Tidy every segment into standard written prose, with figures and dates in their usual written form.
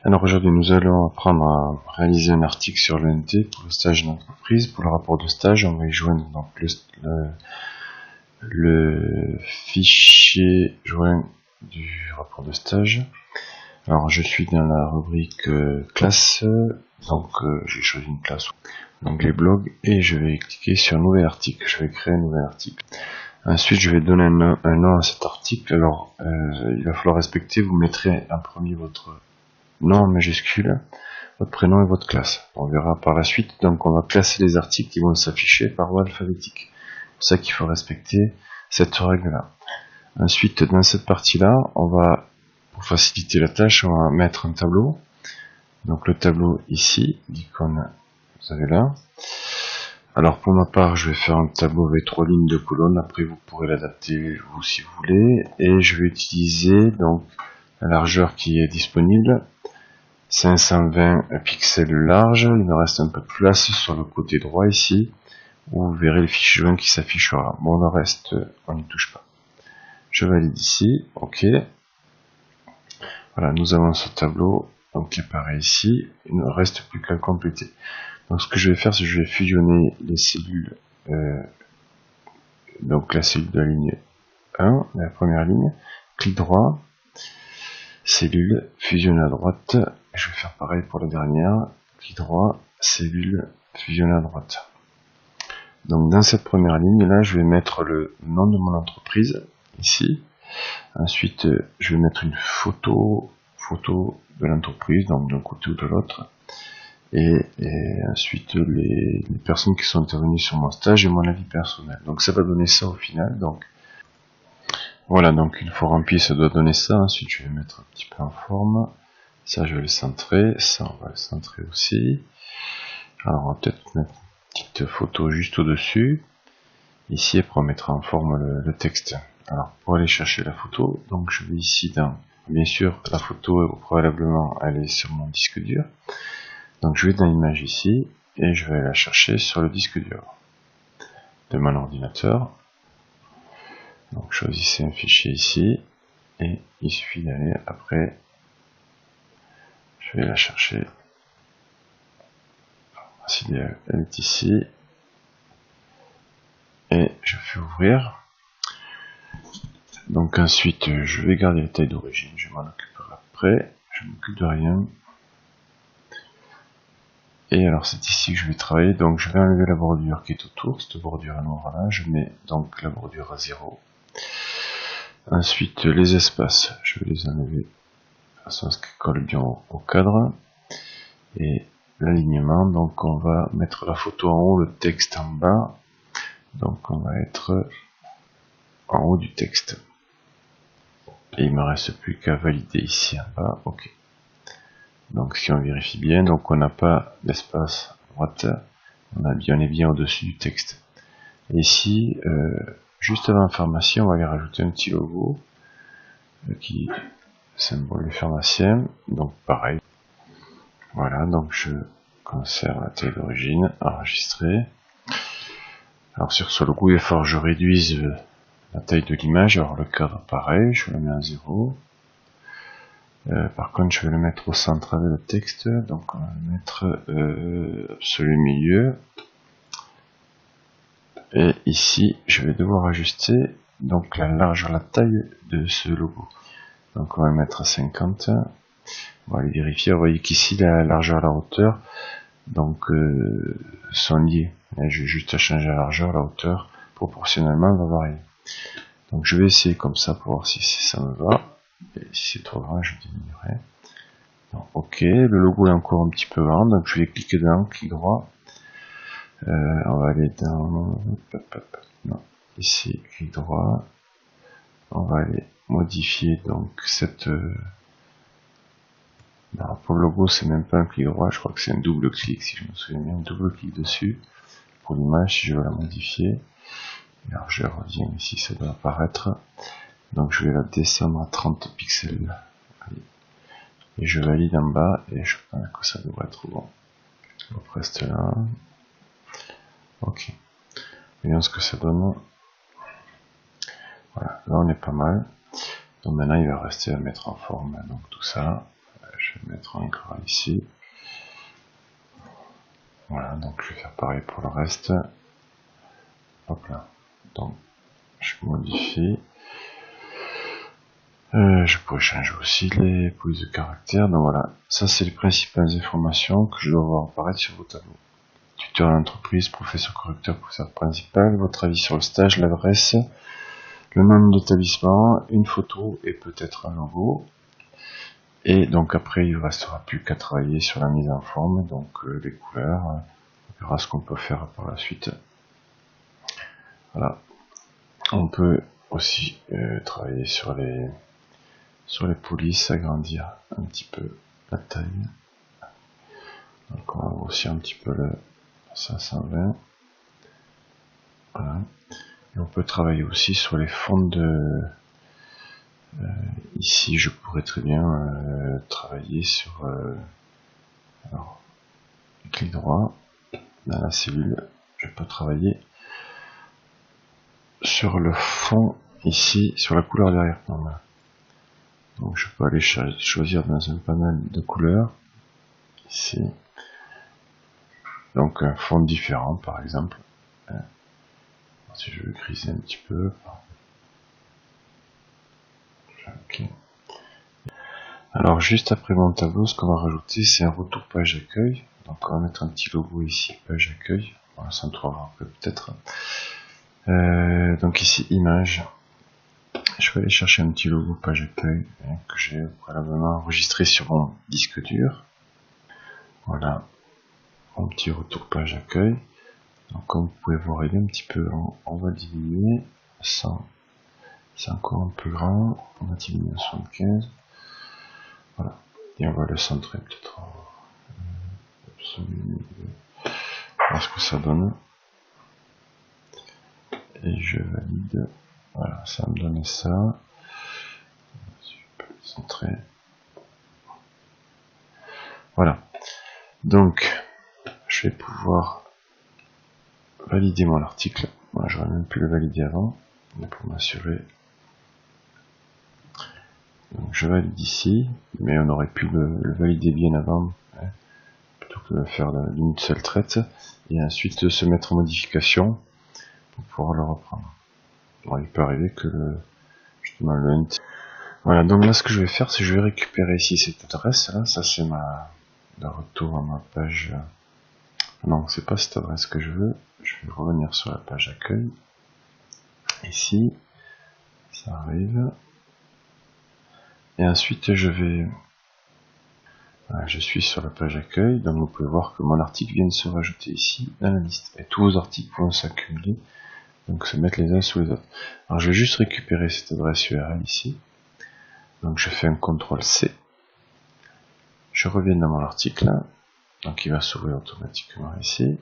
Alors aujourd'hui nous allons apprendre à réaliser un article sur l'ENT pour le stage d'entreprise. Pour le rapport de stage, on va y joindre donc le fichier joint du rapport de stage. Alors je suis dans la rubrique classe, donc j'ai choisi une classe, donc les blogs, et je vais cliquer sur nouvel article. Je vais créer un nouvel article. Ensuite je vais donner un nom à cet article. Alors il va falloir respecter, vous mettrez en premier votre nom en majuscule, votre prénom et votre classe. On verra par la suite. Donc on va classer les articles qui vont s'afficher par ordre alphabétique. C'est pour ça qu'il faut respecter cette règle là. Ensuite dans cette partie là, on va, pour faciliter la tâche, on va mettre un tableau. Donc le tableau ici, l'icône vous avez là. Alors pour ma part je vais faire un tableau avec 3 lignes de colonnes. Après vous pourrez l'adapter vous si vous voulez. Et je vais utiliser donc la largeur qui est disponible, 520 pixels large. Il me reste un peu de place sur le côté droit ici, où vous verrez le fichier joint qui s'affichera. Bon, le reste, on n'y touche pas. Je valide ici, ok. Voilà, nous avons ce tableau, donc qui apparaît ici. Il ne reste plus qu'à le compléter. Donc ce que je vais faire, c'est que je vais fusionner les cellules, donc la cellule de la ligne 1, la première ligne, clic droit, cellule, fusionner à droite. Je vais faire pareil pour la dernière, clic droit, cellule, fusionner à droite. Donc dans cette première ligne là, je vais mettre le nom de mon entreprise ici. Ensuite je vais mettre une photo de l'entreprise, donc d'un côté ou de l'autre, et ensuite les personnes qui sont intervenues sur mon stage et mon avis personnel. Donc ça va donner ça au final. Donc voilà, donc une fois rempli, ça doit donner ça. Ensuite je vais mettre un petit peu en forme. Ça je vais le centrer, ça on va le centrer aussi. Alors on va peut-être mettre une petite photo juste au dessus ici, et pour mettre en forme le texte. Alors pour aller chercher la photo, donc je vais ici dans, bien sûr la photo probablement elle est sur mon disque dur, donc je vais dans l'image ici et je vais la chercher sur le disque dur de mon ordinateur. Donc choisissez un fichier ici et il suffit d'aller après, je vais la chercher. Elle est ici et je fais ouvrir. Donc ensuite je vais garder la taille d'origine, je m'en occuperai après, je m'occupe de rien. Et alors c'est ici que je vais travailler, donc je vais enlever la bordure qui est autour, cette bordure noire là, je mets donc la bordure à 0. Ensuite les espaces, je vais les enlever de façon à ce qu'ils collent bien au cadre. Et l'alignement, donc on va mettre la photo en haut, le texte en bas, donc on va être en haut du texte. Et il me reste plus qu'à valider ici en bas, ok. Donc si on vérifie bien, donc on n'a pas d'espace à droite, on est bien au-dessus du texte. Et ici, juste avant pharmacien, on va aller rajouter un petit logo qui symbole le pharmacien. Donc pareil. Voilà, donc je conserve la taille d'origine, enregistrer. Alors sur ce logo, il va falloir que je réduise la taille de l'image. Alors le cadre pareil, je le mets à 0. Par contre je vais le mettre au centre avec le texte, donc on va le mettre sur le milieu. Et ici je vais devoir ajuster donc la largeur, la taille de ce logo. Donc on va le mettre à 50. On va aller vérifier. Vous voyez qu'ici la largeur et la hauteur donc sont liés. J'ai juste à changer la largeur, la hauteur proportionnellement elle va varier. Donc je vais essayer comme ça pour voir si ça me va. Et si c'est trop grand, je diminuerai. Donc, ok, le logo est encore un petit peu grand, donc je vais cliquer dedans, clic droit. On va aller dans... Non, ici, clic droit. On va aller modifier donc cette... Non, pour le logo, c'est même pas un clic droit, je crois que c'est un double clic, si je me souviens bien, un double clic dessus. Pour l'image, si je veux la modifier. Alors je reviens ici, ça doit apparaître. Donc je vais la descendre à 30 pixels. Et je valide en bas et je pense que ça devrait être bon. On reste là. Ok. Voyons ce que ça donne. Voilà, là on est pas mal. Donc maintenant il va rester à mettre en forme donc tout ça. Je Je vais mettre en gras ici. Voilà, donc je vais faire pareil pour le reste. Hop là. Donc je modifie. Je pourrais changer aussi les polices de caractère. Donc voilà, ça c'est les principales informations que je dois voir apparaître sur vos tableaux. Tuteur d'entreprise, professeur correcteur, professeur principal, votre avis sur le stage, l'adresse, le nom de l'établissement, une photo et peut-être un logo. Et donc après il ne restera plus qu'à travailler sur la mise en forme, donc les couleurs, on verra ce qu'on peut faire par la suite. Voilà. On peut aussi travailler sur les polices, agrandir un petit peu la taille. Donc on va grossir un petit peu le 520. Voilà. Et on peut travailler aussi sur les fonds de... ici je pourrais très bien travailler sur... alors, clic droit, dans la cellule, je peux travailler sur le fond ici, sur la couleur derrière. Donc je peux aller choisir dans un panel de couleurs, ici, donc un fond différent par exemple. Si je veux griser un petit peu, ok. Alors juste après mon tableau, ce qu'on va rajouter, c'est un retour page accueil. Donc on va mettre un petit logo ici, page accueil. Voilà, ça me trouvera un peu peut-être. Donc ici image. Je vais aller chercher un petit logo page accueil que j'ai préalablement enregistré sur mon disque dur. Voilà, mon petit retour page accueil. Donc comme vous pouvez voir, il est un petit peu grand. On va diminuer ça. C'est encore un peu grand. On va diminuer à 75. Voilà. Et on va le centrer peut-être. Voir ce que ça donne. Et je valide. Voilà, ça me donne ça. Je peux le centrer. Voilà. Donc, je vais pouvoir valider mon article. Moi, j'aurais même pu le valider avant, mais pour m'assurer. Donc, je valide ici, mais on aurait pu le valider bien avant, hein, plutôt que de le faire d'une seule traite, et ensuite se mettre en modification pour pouvoir le reprendre. Bon, il peut arriver que justement le int. Voilà, donc là ce que je vais faire, c'est que je vais récupérer ici cette adresse là, ça c'est le retour à ma page. Non, c'est pas cette adresse que je veux. Je vais revenir sur la page accueil. Ici, ça arrive. Et ensuite je vais... Voilà, je suis sur la page accueil, donc vous pouvez voir que mon article vient de se rajouter ici dans la liste. Et tous vos articles vont s'accumuler, donc se mettre les uns sous les autres. Alors je vais juste récupérer cette adresse URL ici. Donc je fais un CTRL-C. Je reviens dans mon article, donc il va s'ouvrir automatiquement ici.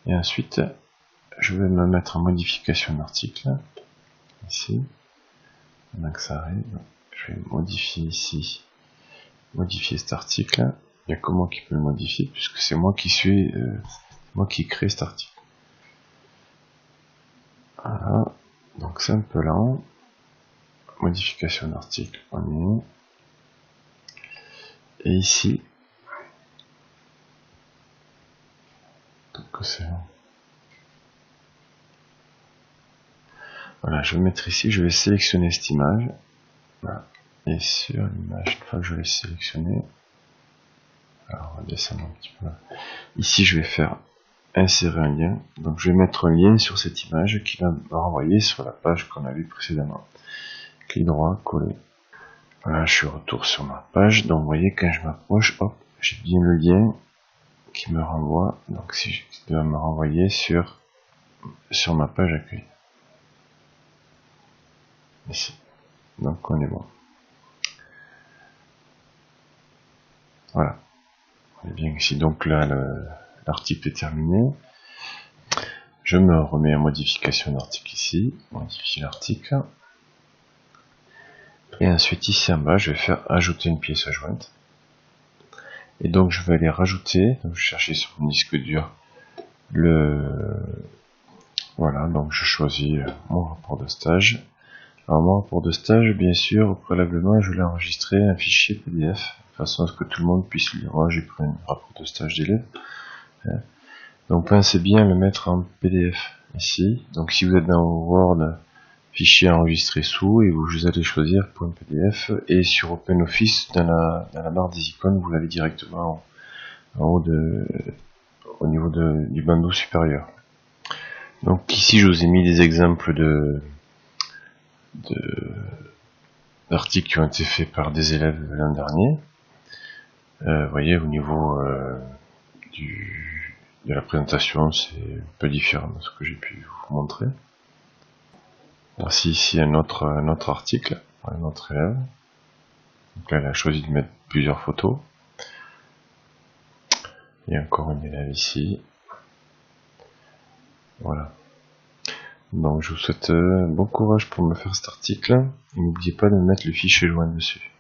Et ensuite, je vais me mettre en modification d'article, ici. Donc ça arrive. Je vais modifier ici. Modifier cet article. Il n'y a que moi qui peux le modifier, puisque c'est moi qui suis, moi qui crée cet article. Voilà. Donc c'est un peu lent. Modification d'article, on y est. Et ici, donc c'est voilà, je vais mettre ici, je vais sélectionner cette image. Voilà. Et sur l'image, une fois que je l'ai sélectionnée, alors on va descendre un petit peu. Ici, je vais faire insérer un lien. Donc je vais mettre un lien sur cette image qui va me renvoyer sur la page qu'on a vue précédemment. Clic droit, coller. Voilà, je suis retour sur ma page. Donc vous voyez, quand je m'approche, hop, j'ai bien le lien qui me renvoie. Donc si je dois me renvoyer sur ma page accueil. Ici. Donc on est bon. Voilà. On est bien ici. Donc là, l'article est terminé. Je me remets en modification d'article ici. Modifier l'article. Et ensuite ici en bas, je vais faire ajouter une pièce jointe. Et donc je vais aller rajouter, donc je chercher sur mon disque dur voilà, donc je choisis mon rapport de stage. Alors mon rapport de stage, bien sûr, préalablement je l'ai enregistré un fichier PDF. façon à ce que tout le monde puisse lire. Moi, j'ai pris un rapport de stage d'élève. Donc pensez bien à le mettre en PDF ici. Donc si vous êtes dans Word, fichier enregistré sous, et vous allez choisir pour un PDF, et sur OpenOffice, dans la barre des icônes, vous l'avez directement en haut au niveau du bandeau supérieur. Donc ici je vous ai mis des exemples d'articles qui ont été faits par des élèves l'an dernier. Vous voyez, au niveau de la présentation, c'est un peu différent de ce que j'ai pu vous montrer. Voici ici un autre article, un autre élève. Donc là, elle a choisi de mettre plusieurs photos. Il y a encore une élève ici. Voilà. Donc je vous souhaite bon courage pour me faire cet article. Et n'oubliez pas de mettre le fichier joint dessus.